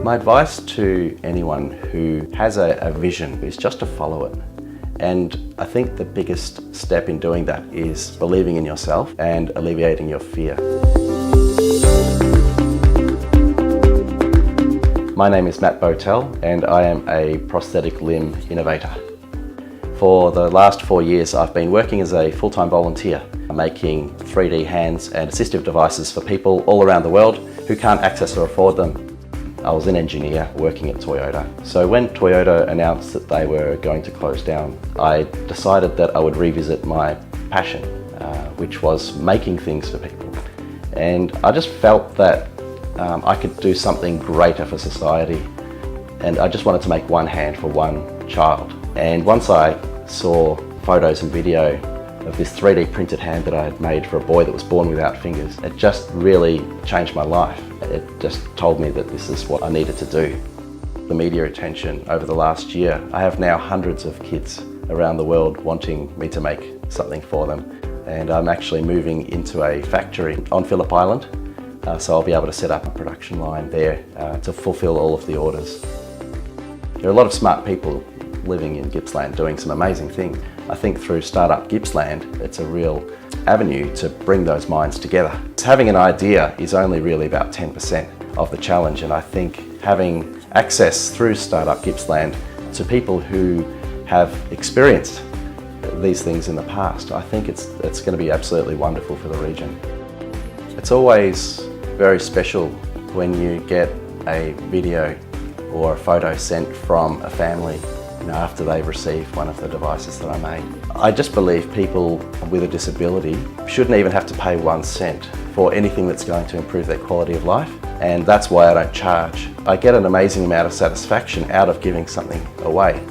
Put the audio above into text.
My advice to anyone who has a vision is just to follow it. And I think the biggest step in doing that is believing in yourself and alleviating your fear. My name is Mat Bowtell and I am a prosthetic limb innovator. For the last 4 years I've been working as a full-time volunteer, making 3D hands and assistive devices for people all around the world who can't access or afford them. I was an engineer working at Toyota. So when Toyota announced that they were going to close down, I decided that I would revisit my passion, which was making things for people. And I just felt that I could do something greater for society. And I just wanted to make one hand for one child. And once I saw photos and video of this 3D printed hand that I had made for a boy that was born without fingers, it just really changed my life. It just told me that this is what I needed to do. The media attention over the last year, I have now hundreds of kids around the world wanting me to make something for them. And I'm actually moving into a factory on Phillip Island, so I'll be able to set up a production line there to fulfill all of the orders. There are a lot of smart people living in Gippsland doing some amazing things. I think through Startup Gippsland, it's a real avenue to bring those minds together. Having an idea is only really about 10% of the challenge, and I think having access through Startup Gippsland to people who have experienced these things in the past, I think it's going to be absolutely wonderful for the region. It's always very special when you get a video or a photo sent from a family after they've received one of the devices that I made. I just believe people with a disability shouldn't even have to pay 1 cent for anything that's going to improve their quality of life, and that's why I don't charge. I get an amazing amount of satisfaction out of giving something away.